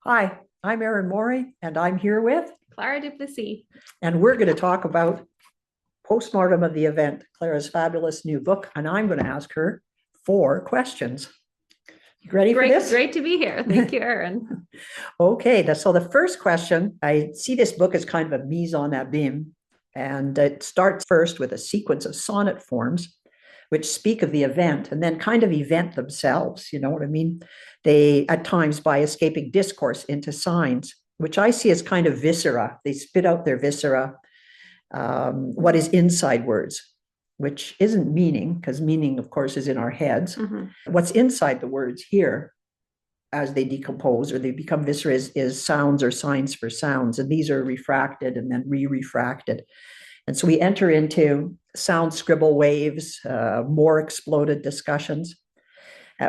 Hi, I'm Erín Moure, and I'm here with, Klara du Plessis. and we're going to talk about postmortem of the event, Klara's fabulous new book, and I'm going to ask her 4 questions. You ready for this? Great to be here. Thank you, Erin. Okay, so the first question, I see this book as kind of a mise en abîme, and it starts first with a sequence of sonnet forms which speak of the event and then kind of event themselves. You know what I mean? They, at times, by escaping discourse into signs, which I see as kind of viscera. They spit out their viscera, what is inside words, which isn't meaning, because meaning, of course, is in our heads. What's inside the words here as they decompose or they become viscera is sounds or signs for sounds. And these are refracted and then re-refracted. And so we enter into sound scribble waves, more exploded discussions,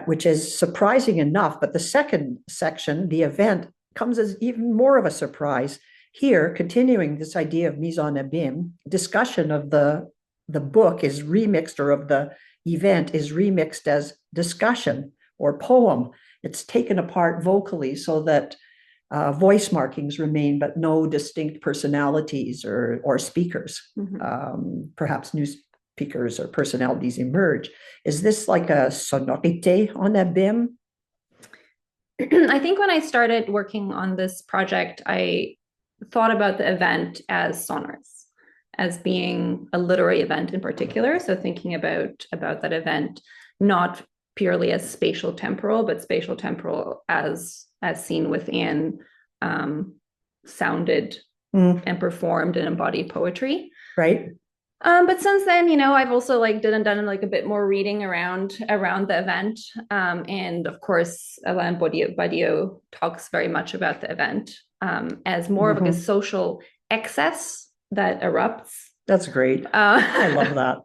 which is surprising enough. But the second section, the event, comes as even more of a surprise. Here, continuing this idea of mise en abîme, discussion of the book is remixed, or of the event is remixed as discussion or poem. It's taken apart vocally so that voice markings remain, but no distinct personalities or speakers. Perhaps new speakers or personalities emerge. Is this like a sonorité en abîme? I think when I started working on this project, I thought about the event as sonorous, as being a literary event in particular. So thinking about that event, not purely as spatial temporal, but spatial temporal as seen within sounded and performed and embodied poetry. Right. But since then, I've also done like a bit more reading around the event. And of course, Alain Badiou talks very much about the event as more of like a social excess that erupts. That's great. I love that.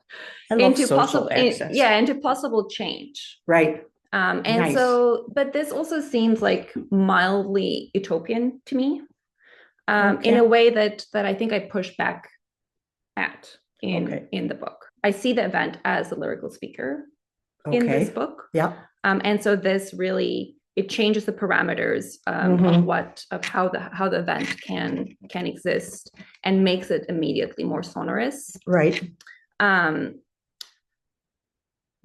I love social excess. Into possible change. Right. And nice. but this also seems like mildly utopian to me, in a way that I think I push back at in the book. I see the event as a lyrical speaker in this book. Yeah. And so this really, it changes the parameters of how the event can exist and makes it immediately more sonorous. Right.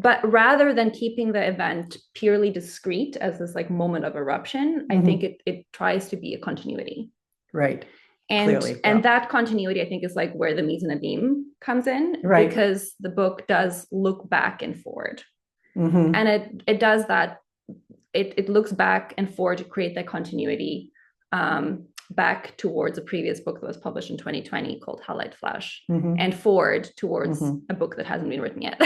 But rather than keeping the event purely discrete as this like moment of eruption, I think it tries to be a continuity. Right. And clearly, and that continuity, I think, is like where the mise en abîme comes in, right? Because the book does look back and forward, and it does that. It looks back and forward to create that continuity, back towards a previous book that was published in 2020 called Highlight Flash, and forward towards a book that hasn't been written yet.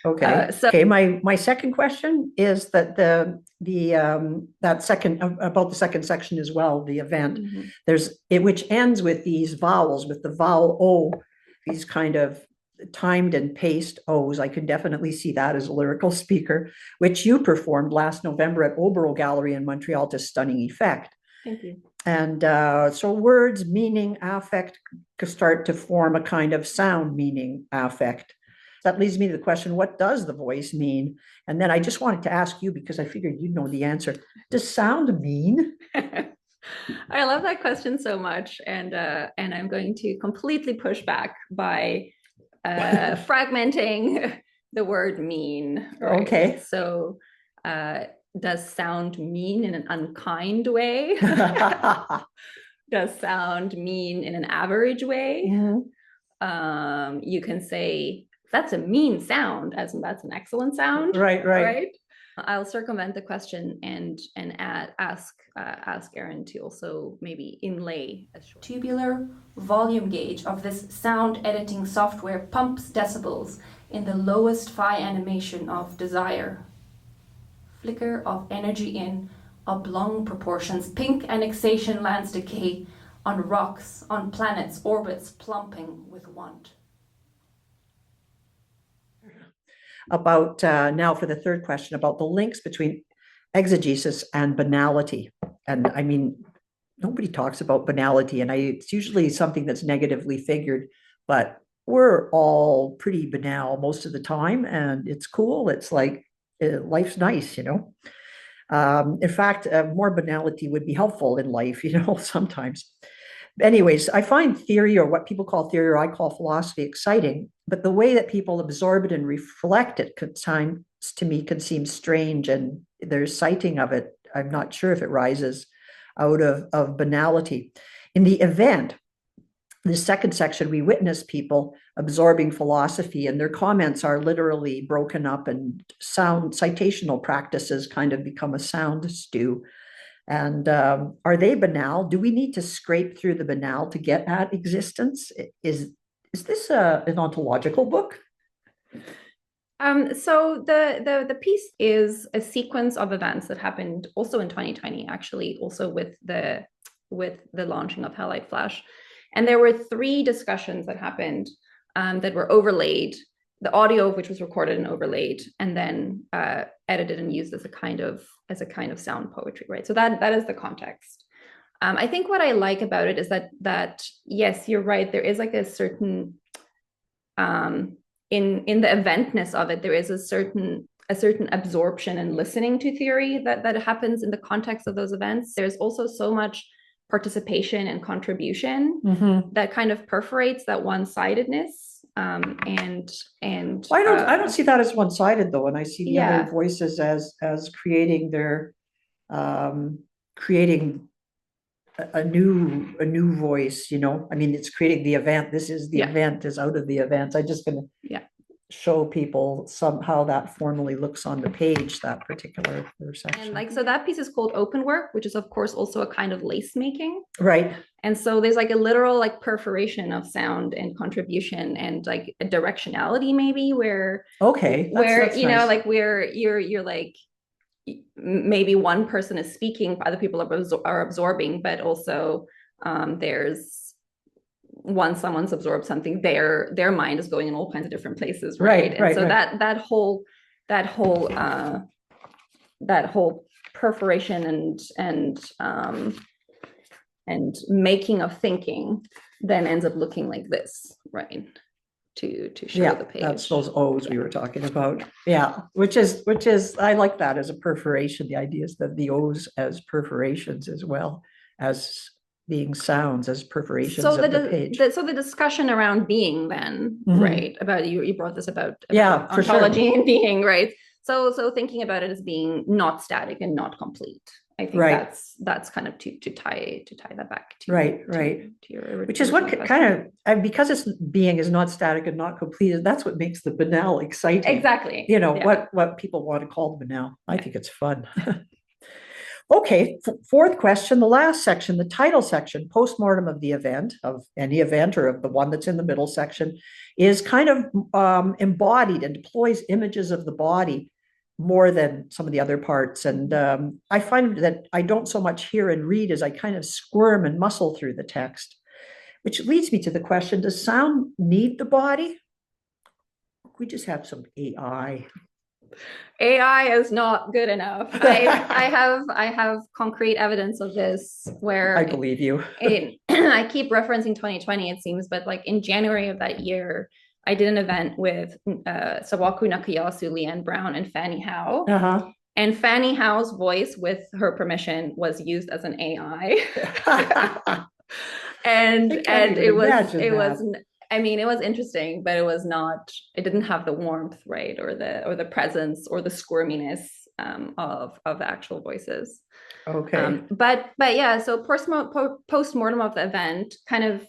Okay. My second question is that that second about the second section as well, the event, there's it which ends with these vowels, with the vowel O, these kind of timed and paced O's. I could definitely see that as a lyrical speaker, which you performed last November at Oberó Gallery in Montreal to stunning effect. Thank you. And so words, meaning, affect start to form a kind of sound, meaning, affect. That leads me to the question, what does the voice mean? And then I just wanted to ask you, because I figured you'd know the answer. Does sound mean? I love that question so much. And I'm going to completely push back by fragmenting the word mean. Right? Okay. So does sound mean in an unkind way? Does sound mean in an average way? You can say that's a mean sound, as in that's an excellent sound. Right. I'll circumvent the question and ask Erin to also maybe inlay a short tubular volume gauge of this sound editing software pumps decibels in the lowest phi animation of desire. Flicker of energy in oblong proportions, pink annexation lands decay on rocks, on planets, orbits plumping with want. About now for the third question, about the links between exegesis and banality. And I mean, nobody talks about banality, and it's usually something that's negatively figured, but we're all pretty banal most of the time, and it's cool. It's like life's nice, In fact, more banality would be helpful in life, sometimes. Anyways, I find theory, or what people call theory, or I call philosophy, exciting, but the way that people absorb it and reflect it times to me can seem strange, and their citing of it, I'm not sure if it rises out of banality. In the event, the second section, we witness people absorbing philosophy, and their comments are literally broken up, and sound citational practices kind of become a sound stew. And are they banal? Do we need to scrape through the banal to get at existence? Is this an ontological book? So the piece is a sequence of events that happened also in 2020, actually, also with the launching of Hellite Flash. And there were 3 discussions that happened that were overlaid, the audio of which was recorded and overlaid, and then edited and used as a kind of sound poetry, right? So that is the context. I think what I like about it is that yes, you're right. There is like a certain in the eventness of it, there is a certain absorption and listening to theory that happens in the context of those events. There's also so much participation and contribution that kind of perforates that one-sidedness. And well, I don't see that as one-sided though, and I see the other voices as creating their creating a new voice. I mean, it's creating the event. This is the event is out of the event. I'm just going to show people somehow that formally looks on the page, that particular section. And so that piece is called Open Work, which is of course also a kind of lace making. Right. And so there's like a literal perforation of sound and contribution and like a directionality maybe where that's nice. Like where you're like, maybe one person is speaking, other people are absorbing, but also there's once someone's absorbed something, their mind is going in all kinds of different places, right? And so that whole perforation and making of thinking then ends up looking like this, right? To show the page. That's those O's we were talking about. Which is I like that as a perforation. The idea is that the O's as perforations as well as being sounds as perforations of the page. So the discussion around being then, right? About you brought this about ontology and being, right? So thinking about it as being not static and not complete. I think that's kind of to tie that back to to your original which is what question. Kind of because it's being is not static and not complete. That's what makes the banal exciting. Exactly. What people want to call the banal. I think it's fun. Okay, fourth question, the last section, the title section, postmortem of the event, of any event or of the one that's in the middle section, is kind of embodied and deploys images of the body more than some of the other parts. And I find that I don't so much hear and read as I kind of squirm and muscle through the text, which leads me to the question, does sound need the body? We just have some AI. AI is not good enough. I have concrete evidence of this where I believe you. I keep referencing 2020, it seems, but like in January of that year, I did an event with Sawaku Nakayasu, Leanne Brown, and Fanny Howe. And Fanny Howe's voice, with her permission, was used as an AI. and it was I mean, it was interesting, but it didn't have the warmth, right? Or the presence or the squirminess of the actual voices. Okay. But yeah, so postmortem of the event, kind of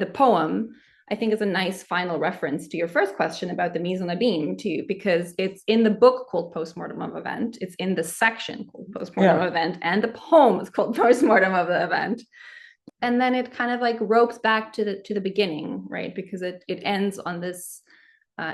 the poem, I think is a nice final reference to your first question about the mise en abîme too, because it's in the book called Postmortem of Event. It's in the section called Postmortem of Event, and the poem is called Postmortem of the Event. And then it kind of like ropes back to the beginning, right? Because it ends on this.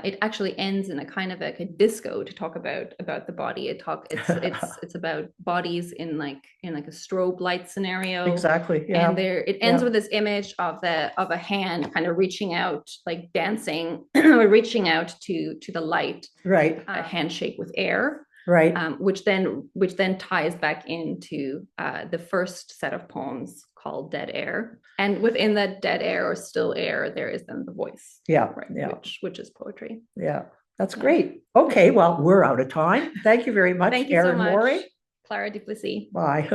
It actually ends in a kind of like a disco to talk about the body. It's about bodies in like a strobe light scenario. Exactly. Yeah. And it ends with this image of a hand kind of reaching out, like dancing, or reaching out to the light. Right. A handshake with air. Right. Which then ties back into the first set of poems called Dead Air. And within that dead air or still air, there is then the voice. Yeah. Right, yeah. Which is poetry. Yeah. That's great. Okay. Well, we're out of time. Thank you very much, Thank you so Erín much. Moure. Klara du Plessis. Bye.